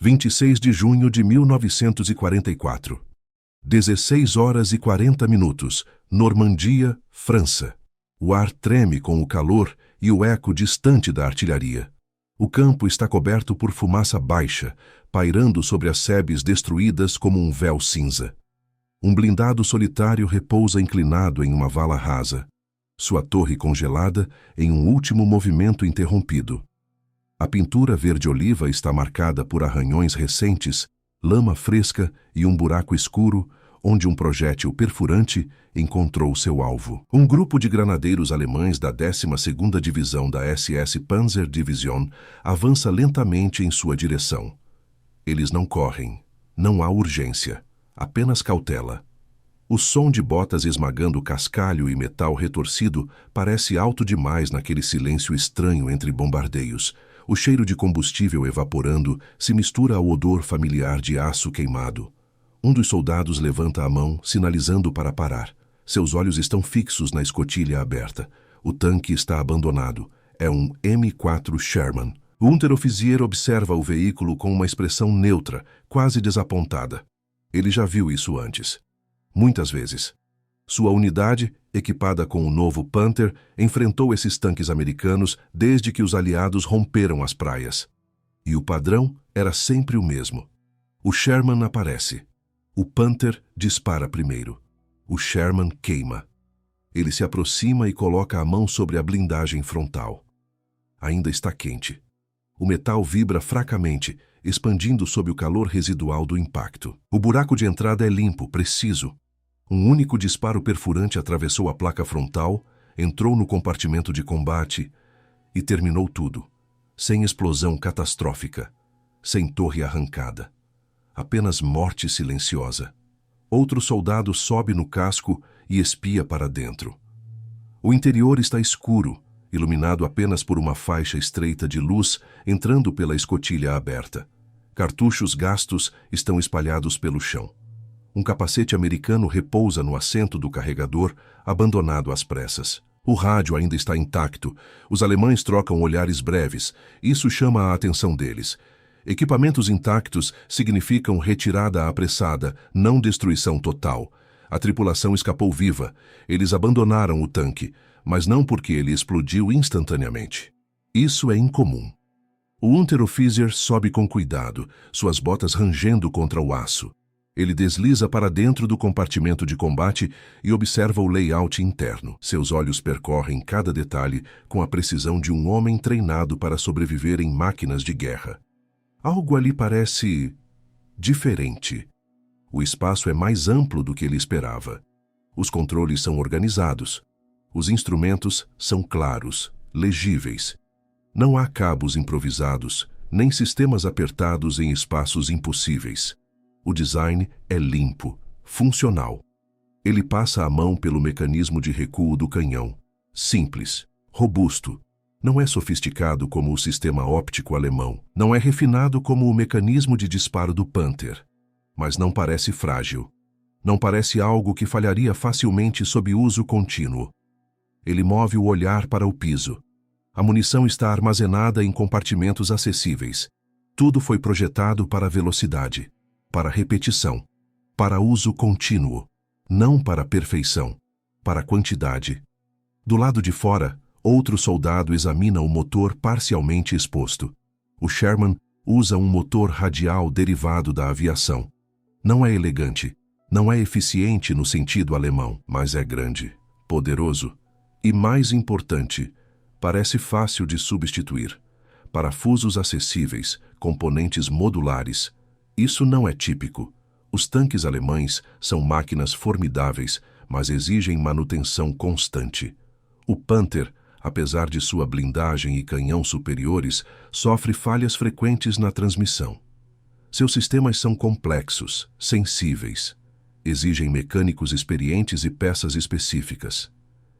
26 de junho de 1944. 16 horas e 40 minutos. Normandia, França. O ar treme com o calor e o eco distante da artilharia. O campo está coberto por fumaça baixa, pairando sobre as sebes destruídas como um véu cinza. Um blindado solitário repousa inclinado em uma vala rasa, sua torre congelada em um último movimento interrompido. A pintura verde-oliva está marcada por arranhões recentes, lama fresca e um buraco escuro onde um projétil perfurante encontrou seu alvo. Um grupo de granadeiros alemães da 12ª Divisão da SS Panzer Division avança lentamente em sua direção. Eles não correm, não há urgência, apenas cautela. O som de botas esmagando cascalho e metal retorcido parece alto demais naquele silêncio estranho entre bombardeios. O cheiro de combustível evaporando se mistura ao odor familiar de aço queimado. Um dos soldados levanta a mão, sinalizando para parar. Seus olhos estão fixos na escotilha aberta. O tanque está abandonado. É um M4 Sherman. O Unteroffizier observa o veículo com uma expressão neutra, quase desapontada. Ele já viu isso antes. Muitas vezes. Sua unidade, equipada com o novo Panther, enfrentou esses tanques americanos desde que os aliados romperam as praias. E o padrão era sempre o mesmo. O Sherman aparece. O Panther dispara primeiro. O Sherman queima. Ele se aproxima e coloca a mão sobre a blindagem frontal. Ainda está quente. O metal vibra fracamente, expandindo sob o calor residual do impacto. O buraco de entrada é limpo, preciso. Um único disparo perfurante atravessou a placa frontal, entrou no compartimento de combate e terminou tudo. Sem explosão catastrófica, sem torre arrancada. Apenas morte silenciosa. Outro soldado sobe no casco e espia para dentro. O interior está escuro, iluminado apenas por uma faixa estreita de luz entrando pela escotilha aberta. Cartuchos gastos estão espalhados pelo chão. Um capacete americano repousa no assento do carregador, abandonado às pressas. O rádio ainda está intacto. Os alemães trocam olhares breves. Isso chama a atenção deles. Equipamentos intactos significam retirada apressada, não destruição total. A tripulação escapou viva. Eles abandonaram o tanque, mas não porque ele explodiu instantaneamente. Isso é incomum. O Unteroffizier sobe com cuidado, suas botas rangendo contra o aço. Ele desliza para dentro do compartimento de combate e observa o layout interno. Seus olhos percorrem cada detalhe com a precisão de um homem treinado para sobreviver em máquinas de guerra. Algo ali parece diferente. O espaço é mais amplo do que ele esperava. Os controles são organizados. Os instrumentos são claros, legíveis. Não há cabos improvisados, nem sistemas apertados em espaços impossíveis. O design é limpo, funcional. Ele passa a mão pelo mecanismo de recuo do canhão. Simples, robusto. Não é sofisticado como o sistema óptico alemão. Não é refinado como o mecanismo de disparo do Panther. Mas não parece frágil. Não parece algo que falharia facilmente sob uso contínuo. Ele move o olhar para o piso. A munição está armazenada em compartimentos acessíveis. Tudo foi projetado para velocidade, para repetição, para uso contínuo, não para perfeição, para quantidade. Do lado de fora, outro soldado examina o motor parcialmente exposto. O Sherman usa um motor radial derivado da aviação. Não é elegante, não é eficiente no sentido alemão, mas é grande, poderoso e, mais importante, parece fácil de substituir. Parafusos acessíveis, componentes modulares. Isso não é típico. Os tanques alemães são máquinas formidáveis, mas exigem manutenção constante. O Panther, apesar de sua blindagem e canhão superiores, sofre falhas frequentes na transmissão. Seus sistemas são complexos, sensíveis. Exigem mecânicos experientes e peças específicas.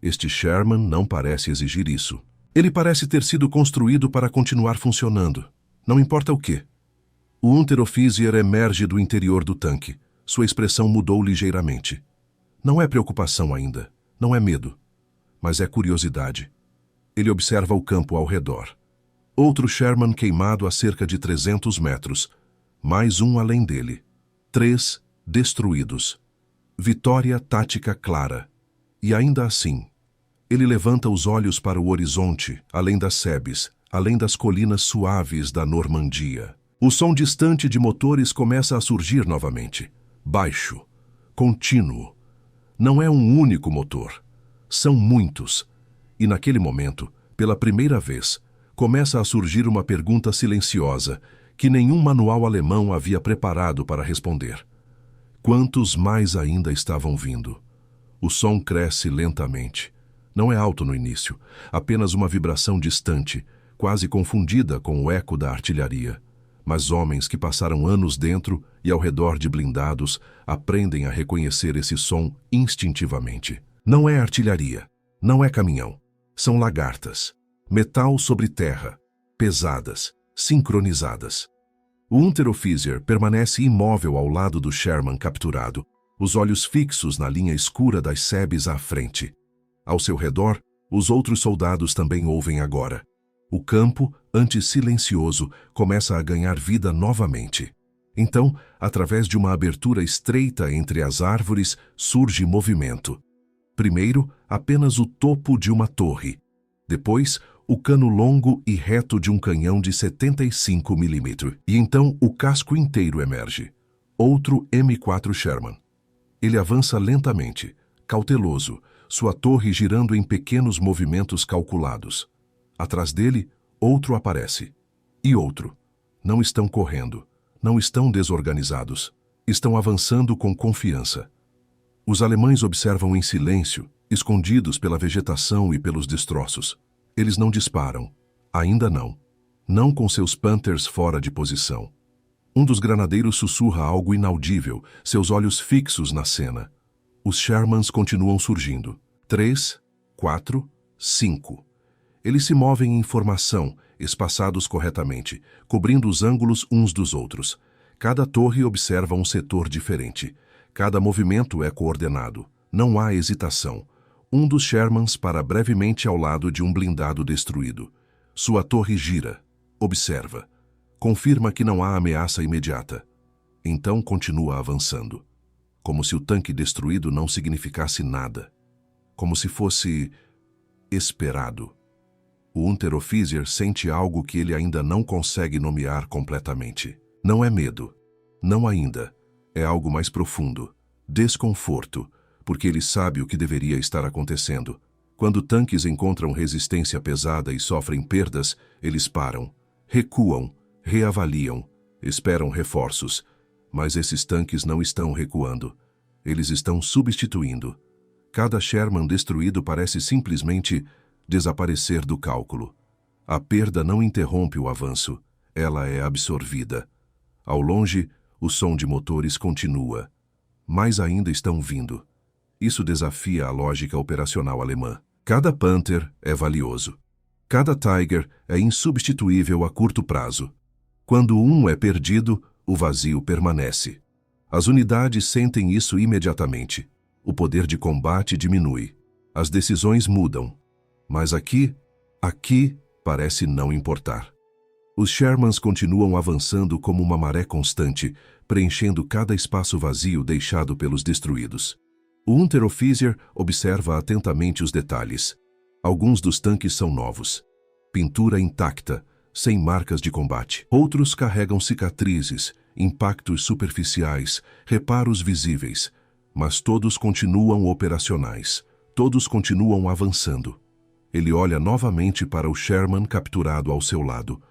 Este Sherman não parece exigir isso. Ele parece ter sido construído para continuar funcionando, não importa o quê. O Unteroffizier emerge do interior do tanque. Sua expressão mudou ligeiramente. Não é preocupação ainda, não é medo, mas é curiosidade. Ele observa o campo ao redor. Outro Sherman queimado a cerca de 300 metros. Mais um além dele. 3 destruídos. Vitória tática clara. E ainda assim, ele levanta os olhos para o horizonte, além das sebes, além das colinas suaves da Normandia. O som distante de motores começa a surgir novamente. Baixo, contínuo. Não é um único motor. São muitos. E naquele momento, pela primeira vez, começa a surgir uma pergunta silenciosa que nenhum manual alemão havia preparado para responder. Quantos mais ainda estavam vindo? O som cresce lentamente. Não é alto no início, apenas uma vibração distante, quase confundida com o eco da artilharia. Mas homens que passaram anos dentro e ao redor de blindados aprendem a reconhecer esse som instintivamente. Não é artilharia, não é caminhão. São lagartas. Metal sobre terra, pesadas, sincronizadas. O Unteroffizier permanece imóvel ao lado do Sherman capturado, os olhos fixos na linha escura das sebes à frente. Ao seu redor, os outros soldados também ouvem agora. O campo, antes silencioso, começa a ganhar vida novamente. Então, através de uma abertura estreita entre as árvores, surge movimento. Primeiro, apenas o topo de uma torre. Depois, o cano longo e reto de um canhão de 75 mm. E então o casco inteiro emerge. Outro M4 Sherman. Ele avança lentamente, cauteloso, sua torre girando em pequenos movimentos calculados. Atrás dele, outro aparece. E outro. Não estão correndo. Não estão desorganizados. Estão avançando com confiança. Os alemães observam em silêncio, escondidos pela vegetação e pelos destroços. Eles não disparam. Ainda não. Não com seus Panthers fora de posição. Um dos granadeiros sussurra algo inaudível, seus olhos fixos na cena. Os Shermans continuam surgindo. 3, 4, 5. Eles se movem em formação, espaçados corretamente, cobrindo os ângulos uns dos outros. Cada torre observa um setor diferente. Cada movimento é coordenado. Não há hesitação. Um dos Shermans para brevemente ao lado de um blindado destruído. Sua torre gira. Observa. Confirma que não há ameaça imediata. Então continua avançando. Como se o tanque destruído não significasse nada. Como se fosse esperado. O Unteroffizier sente algo que ele ainda não consegue nomear completamente. Não é medo. Não ainda. É algo mais profundo. Desconforto. Porque ele sabe o que deveria estar acontecendo. Quando tanques encontram resistência pesada e sofrem perdas, eles param, recuam, reavaliam, esperam reforços. Mas esses tanques não estão recuando. Eles estão substituindo. Cada Sherman destruído parece simplesmente desaparecer do cálculo. A perda não interrompe o avanço. Ela é absorvida. Ao longe, o som de motores continua. Mais ainda estão vindo. Isso desafia a lógica operacional alemã. Cada Panther é valioso. Cada Tiger é insubstituível a curto prazo. Quando um é perdido, o vazio permanece. As unidades sentem isso imediatamente. O poder de combate diminui. As decisões mudam. Mas aqui parece não importar. Os Shermans continuam avançando como uma maré constante, preenchendo cada espaço vazio deixado pelos destruídos. O Unteroffizier observa atentamente os detalhes. Alguns dos tanques são novos. Pintura intacta, sem marcas de combate. Outros carregam cicatrizes, impactos superficiais, reparos visíveis. Mas todos continuam operacionais. Todos continuam avançando. Ele olha novamente para o Sherman capturado ao seu lado.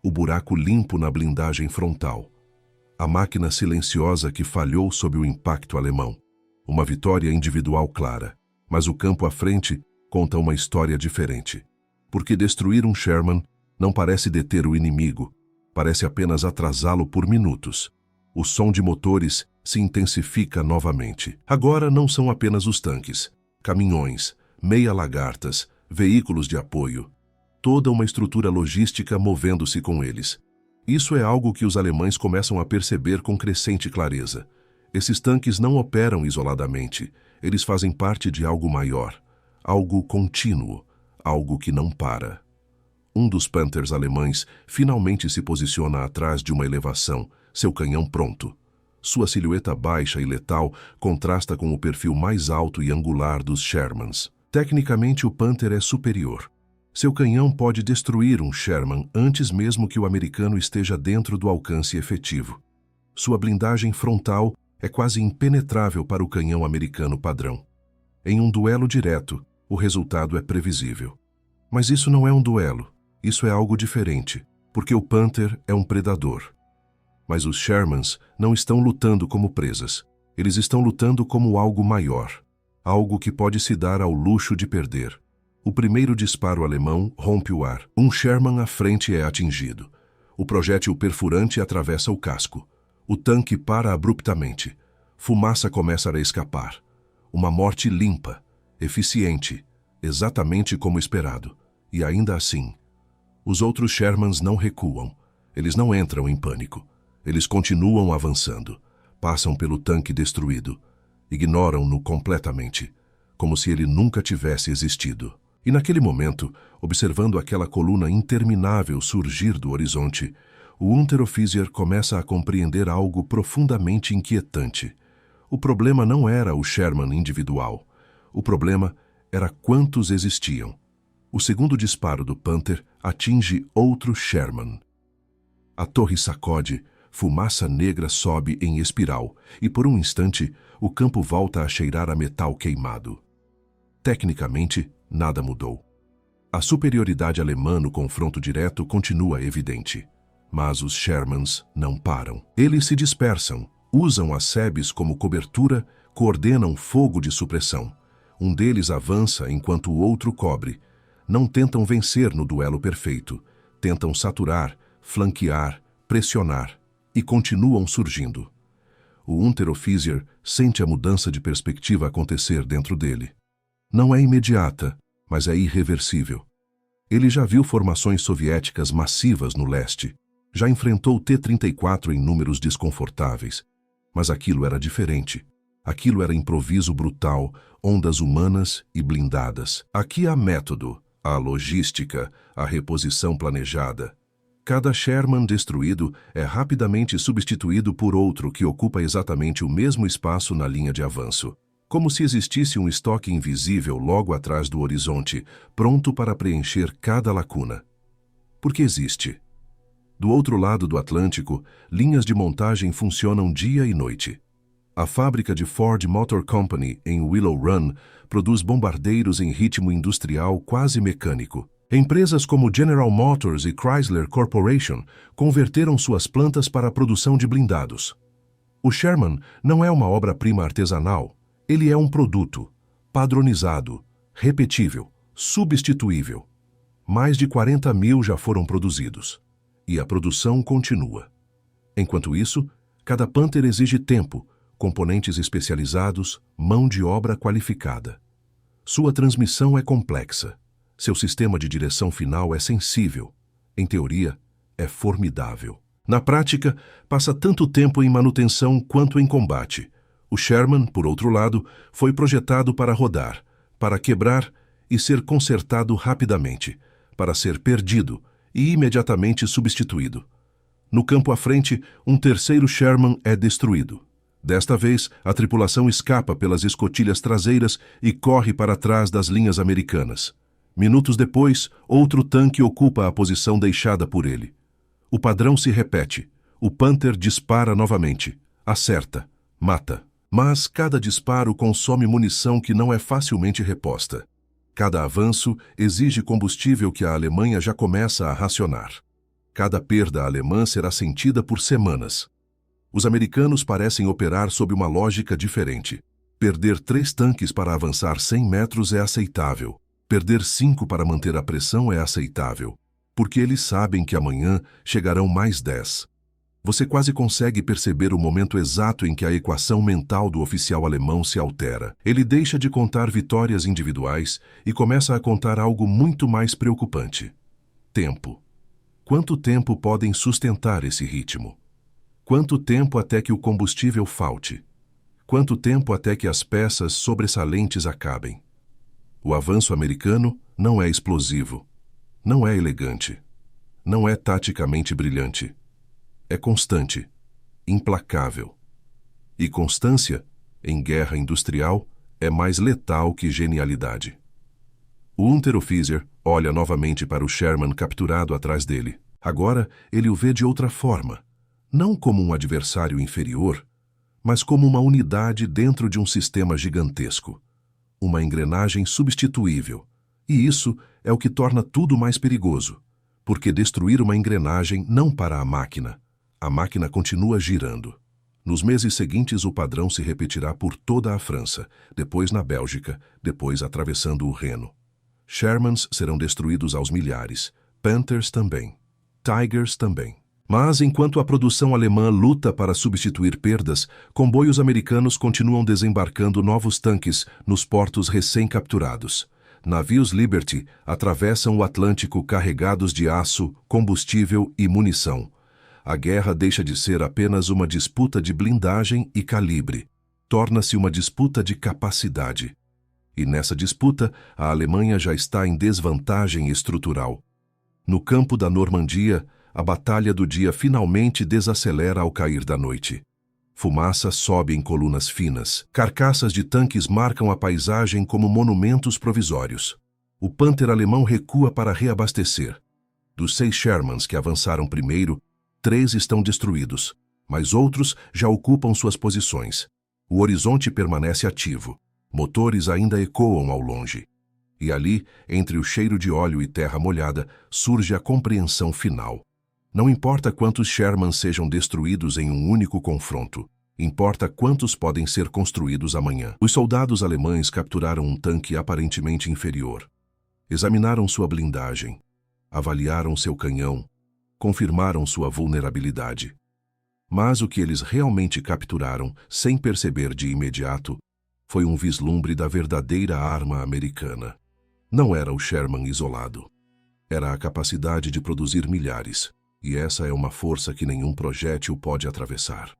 O buraco limpo na blindagem frontal. A máquina silenciosa que falhou sob o impacto alemão. Uma vitória individual clara, mas o campo à frente conta uma história diferente. Porque destruir um Sherman não parece deter o inimigo, parece apenas atrasá-lo por minutos. O som de motores se intensifica novamente. Agora não são apenas os tanques, caminhões, meia-lagartas, veículos de apoio. Toda uma estrutura logística movendo-se com eles. Isso é algo que os alemães começam a perceber com crescente clareza. Esses tanques não operam isoladamente, eles fazem parte de algo maior, algo contínuo, algo que não para. Um dos Panthers alemães finalmente se posiciona atrás de uma elevação, seu canhão pronto. Sua silhueta baixa e letal contrasta com o perfil mais alto e angular dos Shermans. Tecnicamente, o Panther é superior. Seu canhão pode destruir um Sherman antes mesmo que o americano esteja dentro do alcance efetivo. Sua blindagem frontal é quase impenetrável para o canhão americano padrão. Em um duelo direto, o resultado é previsível. Mas isso não é um duelo, isso é algo diferente, porque o Panther é um predador. Mas os Shermans não estão lutando como presas. Eles estão lutando como algo maior. Algo que pode se dar ao luxo de perder. O primeiro disparo alemão rompe o ar. Um Sherman à frente é atingido. O projétil perfurante atravessa o casco. O tanque para abruptamente. Fumaça começa a escapar. Uma morte limpa, eficiente, exatamente como esperado. E ainda assim, os outros Shermans não recuam. Eles não entram em pânico. Eles continuam avançando, passam pelo tanque destruído, ignoram-no completamente, como se ele nunca tivesse existido. E naquele momento, observando aquela coluna interminável surgir do horizonte, o Unteroffizier começa a compreender algo profundamente inquietante. O problema não era o Sherman individual. O problema era quantos existiam. O segundo disparo do Panther atinge outro Sherman. A torre sacode. Fumaça negra sobe em espiral e, por um instante, o campo volta a cheirar a metal queimado. Tecnicamente, nada mudou. A superioridade alemã no confronto direto continua evidente. Mas os Shermans não param. Eles se dispersam, usam as SEBs como cobertura, coordenam fogo de supressão. Um deles avança enquanto o outro cobre. Não tentam vencer no duelo perfeito. Tentam saturar, flanquear, pressionar. E continuam surgindo. O Unteroffizier sente a mudança de perspectiva acontecer dentro dele. Não é imediata, mas é irreversível. Ele já viu formações soviéticas massivas no leste, já enfrentou T-34 em números desconfortáveis, mas aquilo era diferente. Aquilo era improviso brutal, ondas humanas e blindadas. Aqui há método, há logística, a reposição planejada. Cada Sherman destruído é rapidamente substituído por outro que ocupa exatamente o mesmo espaço na linha de avanço. Como se existisse um estoque invisível logo atrás do horizonte, pronto para preencher cada lacuna. Porque existe. Do outro lado do Atlântico, linhas de montagem funcionam dia e noite. A fábrica de Ford Motor Company, em Willow Run, produz bombardeiros em ritmo industrial quase mecânico. Empresas como General Motors e Chrysler Corporation converteram suas plantas para a produção de blindados. O Sherman não é uma obra-prima artesanal, ele é um produto, padronizado, repetível, substituível. Mais de 40.000 já foram produzidos. E a produção continua. Enquanto isso, cada Panther exige tempo, componentes especializados, mão de obra qualificada. Sua transmissão é complexa. Seu sistema de direção final é sensível. Em teoria, é formidável. Na prática, passa tanto tempo em manutenção quanto em combate. O Sherman, por outro lado, foi projetado para rodar, para quebrar e ser consertado rapidamente, para ser perdido e imediatamente substituído. No campo à frente, um terceiro Sherman é destruído. Desta vez, a tripulação escapa pelas escotilhas traseiras e corre para trás das linhas americanas. Minutos depois, outro tanque ocupa a posição deixada por ele. O padrão se repete. O Panther dispara novamente. Acerta. Mata. Mas cada disparo consome munição que não é facilmente reposta. Cada avanço exige combustível que a Alemanha já começa a racionar. Cada perda alemã será sentida por semanas. Os americanos parecem operar sob uma lógica diferente. Perder 3 tanques para avançar 100 metros é aceitável. Perder 5 para manter a pressão é aceitável, porque eles sabem que amanhã chegarão mais 10. Você quase consegue perceber o momento exato em que a equação mental do oficial alemão se altera. Ele deixa de contar vitórias individuais e começa a contar algo muito mais preocupante. Tempo. Quanto tempo podem sustentar esse ritmo? Quanto tempo até que o combustível falte? Quanto tempo até que as peças sobressalentes acabem? O avanço americano não é explosivo, não é elegante, não é taticamente brilhante. É constante, implacável. E constância, em guerra industrial, é mais letal que genialidade. O Unteroffizier olha novamente para o Sherman capturado atrás dele. Agora ele o vê de outra forma, não como um adversário inferior, mas como uma unidade dentro de um sistema gigantesco, uma engrenagem substituível. E isso é o que torna tudo mais perigoso, porque destruir uma engrenagem não para a máquina continua girando. Nos meses seguintes o padrão se repetirá por toda a França, depois na Bélgica, depois atravessando o Reno. Shermans serão destruídos aos milhares, Panthers também, Tigers também. Mas enquanto a produção alemã luta para substituir perdas, comboios americanos continuam desembarcando novos tanques nos portos recém-capturados. Navios Liberty atravessam o Atlântico carregados de aço, combustível e munição. A guerra deixa de ser apenas uma disputa de blindagem e calibre. Torna-se uma disputa de capacidade. E nessa disputa, a Alemanha já está em desvantagem estrutural. No campo da Normandia, a batalha do dia finalmente desacelera ao cair da noite. Fumaça sobe em colunas finas. Carcaças de tanques marcam a paisagem como monumentos provisórios. O Panther alemão recua para reabastecer. Dos 6 Shermans que avançaram primeiro, 3 estão destruídos, mas outros já ocupam suas posições. O horizonte permanece ativo. Motores ainda ecoam ao longe. E ali, entre o cheiro de óleo e terra molhada, surge a compreensão final. Não importa quantos Shermans sejam destruídos em um único confronto. Importa quantos podem ser construídos amanhã. Os soldados alemães capturaram um tanque aparentemente inferior. Examinaram sua blindagem. Avaliaram seu canhão. Confirmaram sua vulnerabilidade. Mas o que eles realmente capturaram, sem perceber de imediato, foi um vislumbre da verdadeira arma americana. Não era o Sherman isolado. Era a capacidade de produzir milhares. E essa é uma força que nenhum projétil pode atravessar.